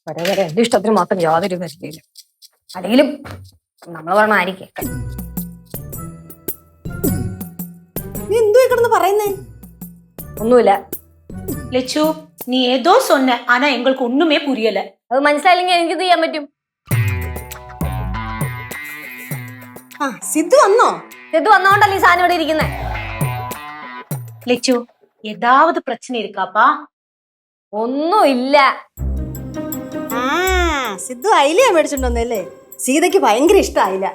വരെ വരെ എന്റെ ഇഷ്ടത്തിന് മാത്രം യാതൊരു പരിധിയില്ല. അല്ലെങ്കിലും നമ്മൾ പറഞ്ഞ ആരും കേൾക്കാം. നീ എന്തോ കിടന്ന് പറയുന്നേ? ഒന്നുമില്ല. ലച്ചു, നീ ഏതോ சொன்ன ஆனா எங்களுக்கு ஒண்ணுமே புரியல. അത് മനസ്സിലായില്ലെങ്കിൽ എനിക്ക് ചെയ്യാൻ പറ്റും. സിദ്ധു വന്നോ? സിദ്ധു വന്നോണ്ടല്ലേ ഈ സാധനം ഇവിടെ ഇരിക്കുന്നേ. லெச்சு, ஏதாவது பிரச்சனை இருக்காப்பா? ഒന്നുമില്ല. സിദ്ധു അയിലയാ മേടിച്ചിട്ടുണ്ടോന്നല്ലേ? സീതയ്ക്ക് ഭയങ്കര ഇഷ്ടമായില്ല.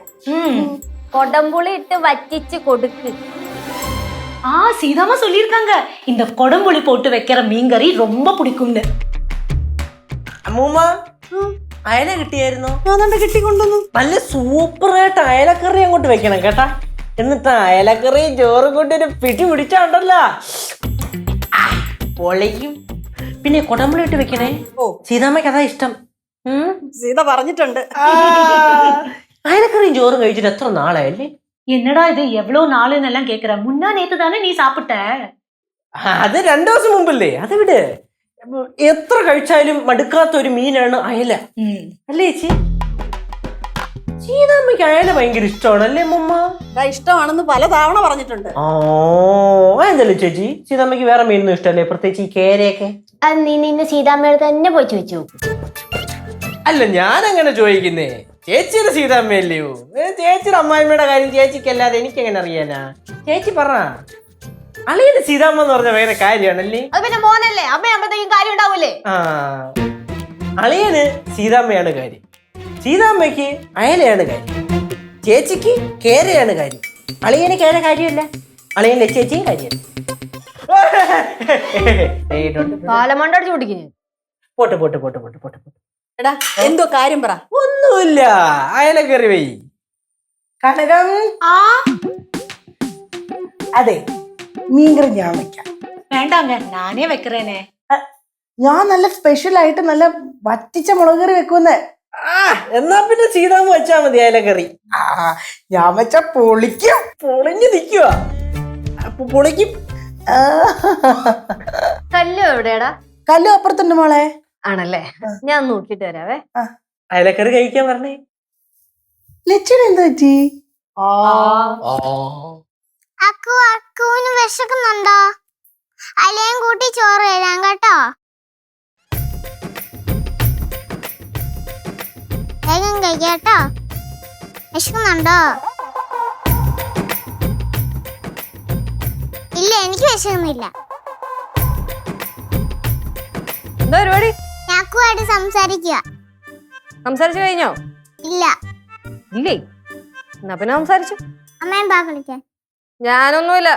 കൊടംപുളി ഇട്ട് വറ്റിച്ച് കൊടുക്ക്. சீதாமா சொல்லிருக்காங்க இந்த கொடம்புளி போட்டு வைக்கிற மீன்கறி ரொம்ப பிடிக்கும்னு. അമ്മൂമ്മ അയല കിട്ടിയായിരുന്നോ? ഞാൻ കിട്ടിക്കൊണ്ടുവന്നു. നല്ല സൂപ്പറായിട്ട് അയലക്കറി അങ്ങോട്ട് വെക്കണം കേട്ടാ. എന്നിട്ട് അയലക്കറി ചോറ് കൊണ്ട് ഒരു പിടി പിടിച്ചാണ്ടല്ലോ പൊളിക്കും. പിന്നെ കൊടമ്പുളി ഇട്ട് വെക്കണേ. സീതാമ്മയ്ക്ക് അതാ ഇഷ്ടം. സീത പറഞ്ഞിട്ടുണ്ട്. അയലക്കറിയും ചോറും കഴിച്ചിട്ട് എത്ര നാളായല്ലേ? என்னடா இது எவ்வளவு நாளுன்னு எல்லாம் கேக்குற? முன்னா நேத்து தானே நீ சாப்பிட்ட. അത് 2 ദിവസം മുമ്പല്ലേ? അത് വിട്. എത്ര കഴിച്ചാലും മടുക്കാത്ത ഒരു മീനാണ് അയല അല്ലേ ചേച്ചി? സീതാമ്മയ്ക്ക് അയല ഭയങ്കര ഇഷ്ടമാണല്ലേ അമ്മമ്മ? ഇഷ്ടമാണെന്ന് പല തവണ പറഞ്ഞിട്ടുണ്ട്. എന്തല്ലേ ചേച്ചി, സീതാമ്മയ്ക്ക് വേറെ മീനൊന്നും ഇഷ്ടമല്ലേ? പ്രത്യേകിച്ച് ഈ കേരയൊക്കെ. അത് നീ നിന്നെ സീതാമ്മയുടെ തന്നെ പോയി ചോദിച്ചു. അല്ല, ഞാൻ അങ്ങനെ ചോദിക്കുന്നേ. ചേച്ചിയുടെ സീതാമ്മയല്ലയോ? ചേച്ചിയുടെ അമ്മായിമ്മയുടെ കാര്യം ചേച്ചിക്ക് അല്ലാതെ എനിക്ക് എങ്ങനെ അറിയാനാ? ചേച്ചി പറ. അളിയന് സീതാമ്മ എന്ന് പറഞ്ഞ വേറെ കാര്യമാണല്ലേ? അത് പിന്നെ മോനല്ലേ, അമ്മയാകുമ്പോഴത്തേക്കും കാര്യം ഉണ്ടാവൂലേ? അളിയന് സീതാമ്മയാണ് കാര്യം, സീതാമ്മയ്ക്ക് അയലയാണ് കാര്യം, ചേച്ചിക്ക് കേരയാണ് കാര്യം. അളിയന് കേര കാര്യമല്ല, അളിയന്റെ ചേച്ചിയും കാര്യമല്ല. കാലമണ്ടടിച്ചു കുടിക്കുന്നു. പോട്ടെ പോട്ടെ പോട്ടെ പോട്ടെ പോട്ടെ പോട്ടെ. എടാ, എന്തോ കാര്യം പറ. ഒന്നുമില്ല, അയലക്കറി വൈ. കനകം. അതെ, മീൻകറി ഞാൻ വെക്കാം. വേണ്ടാങ്ക, നാനേ വെക്കറേനെ. ഞാൻ നല്ല സ്പെഷ്യൽ ആയിട്ട് നല്ല വറ്റിച്ച മുളക് കറി വെക്കുന്നേ. എന്നാ പിന്നെ സീതാമ്മ വെച്ചാ മതി അയലക്കറി. ഞാൻ വെച്ചാ പൊളിക്കും, പൊളിഞ്ഞു നിക്കുക, പൊളിക്കും. കല്ലു എവിടെയാടാ? കല്ലു അപ്പുറത്തുണ്ട് മോളെ. ആണല്ലേ, ഞാൻ നോക്കിട്ട് വരാവേ. അയലക്കറി കഴിക്കാൻ പറഞ്ഞേ. ലച്ചന് എന്ത് പറ്റി? അക്കുവിന് വിശക്കുന്നുണ്ടോ? അലയും കൂട്ടി ചോറ് തരാം കേട്ടോ. വേഗം കഴിക്കാട്ടോ. വിശക്കുന്നുണ്ടോ? ഇല്ല, എനിക്ക് വിശക്കുന്നില്ല. എന്താ പരിപാടി? ഞാക്കുമായിട്ട് സംസാരിക്കുക. സംസാരിച്ചു കഴിഞ്ഞോ? ഇല്ല. ഇല്ലേ? എന്നാ പിന്നെ സംസാരിച്ചു. അമ്മയും പാ കളിക്കാൻ. ഞാനൊന്നുമില്ല.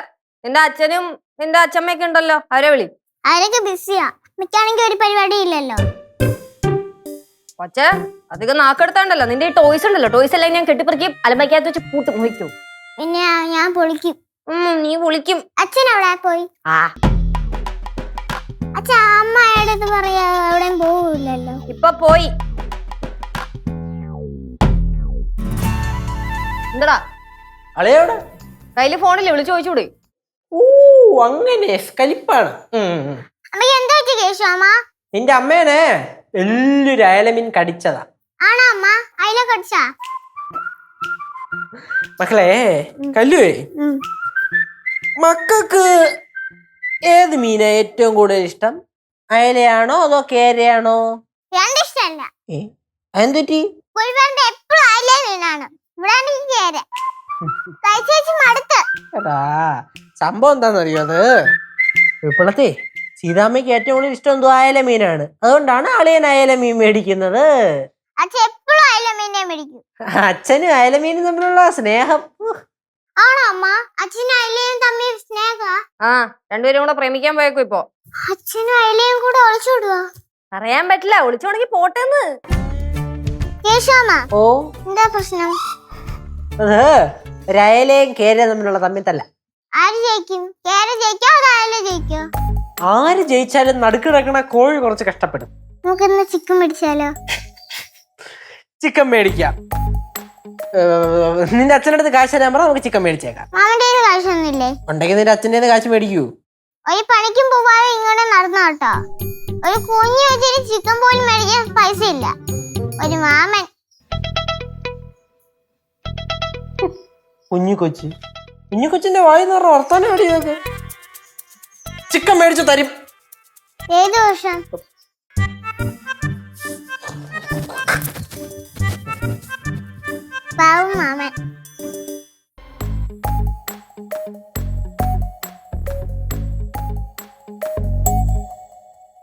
നിന്റെ അച്ഛനും നിന്റെ അച്ഛമ്മയൊക്കെ ഉണ്ടല്ലോ, അവരെ വിളി. അവരൊക്കെ ബിസിയാ. മിക്കാണെങ്കിൽ ഒരു പരിപാടി ഇല്ലല്ലോ. കൊച്ചേ, അധികം നാക്കെടുത്താണ്ടല്ലോ. നിന്റെ ഈ ടോയ്സ് ഉണ്ടല്ലോ, ടോയ്സ് എല്ലാം ഞാൻ കെട്ടിപ്പറിക്കും, അലമ്പയ്ക്കകത്ത് വെച്ച് പൂട്ട് മുറിക്കും. പിന്നെ ഞാൻ പൊളിക്കും. നീ പൊളിക്കും. അച്ഛൻ എവിടെ പോയി? അച്ഛാ, അമ്മയുടെ അടുത്ത് പറയാ എവിടെയും പോവില്ലല്ലോ. ഇപ്പൊ പോയി. എന്താടാ അളയോടെ കയ്യില് ഫോണില്ലേ, വിളിച്ചു ചോദിച്ചൂടെ? അങ്ങനെ കലിപ്പാണ്. അമ്മക്ക് എന്താ പറ്റി കേശവ? നിന്റെ അമ്മേനെ വലിയൊരു അയലമീൻ കടിച്ചതാ. ആണോ അമ്മ? അയില കടിച്ചാ? മക്കളെ, കല്ലുവേ, മക്കൾക്ക് ഏത് മീനാ ഏറ്റവും കൂടുതൽ ഇഷ്ടം? അയലയാണോ അതോ കേരയാണോ? രണ്ടും ഇഷ്ടമല്ല. അതെന്തുറ്റി? എപ്പോഴും അയില മീനാണ്. ഇവിടെ കഴിച്ചേച്ച് മടുത്ത്. സംഭവം എന്താണെന്നറിയോ? അത് ഇപ്പോഴത്തെ സീതാമ്മയ്ക്ക് ഏറ്റവും കൂടുതൽ ഇഷ്ടം എന്തോ അയല മീനാണ്. അതുകൊണ്ടാണ് അളിയൻ അയല മീൻ മേടിക്കുന്നത്. അച്ഛൻ എപ്പോഴും അയില മീനെ മേടിക്കും. അച്ഛനും അയലമീനും തമ്മിലുള്ള സ്നേഹം. ആണോ അമ്മ? അച്ഛനും അയിലയും തമ്മിൽ സ്നേഹ? രണ്ടുപേരും കൂടെ പ്രേമിക്കാൻ പോയേക്കും ഇപ്പൊ. അച്ഛനും അയിലയും കൂടെ ഒളിച്ചോടുവോ? അറിയാൻ പറ്റില്ല, ഒളിച്ചോണെങ്കിൽ പോട്ടെന്ന്. കേശവ, ഓ, എന്താ പ്രശ്നം? അത് ഒരയലയും കേരയും തമ്മിലുള്ള തമ്മിത്തല്ല. ആര് ജയിക്കും? കേര ജയിക്കോ അതോ അയില ജയിക്കോ? ആര് ജയിച്ചാലും നടുക്ക് കിടക്കണ കോഴി കുറച്ച് കഷ്ടപ്പെടും. നമുക്കിന്ന് ചിക്കൻ മേടിച്ചാലോ? ചിക്കൻ മേടിക്കാം. നിന്റെ അച്ഛൻ്റെ അടുത്ത് കാശ് തരാൻ പറ, നമുക്ക് ചിക്കൻ മേടിച്ചേക്കാം. മാമന്റെ കാശൊന്നുമില്ലേ? ഉണ്ടെങ്കിൽ നിന്റെ അച്ഛൻ്റെ കാശ് മേടിക്കൂ. ഒരു പണിക്കും പോവാതെ ഇങ്ങനെ നടന്നു കേട്ടോ. ഒരു കുഞ്ഞു വെച്ചിട്ട് ചിക്കൻ പോലും മേടിക്കാൻ പൈസ കൊച്ചില്ല, ഒരു മാമൻ. കുഞ്ഞുകൊച്ചിന്റെ വായിന്ന് പറഞ്ഞ വർത്താനം അടിയൊക്കെ ചിക്കൻ മേടിച്ച് തരും. ഏത് വർഷം? പാവം മാമൻ.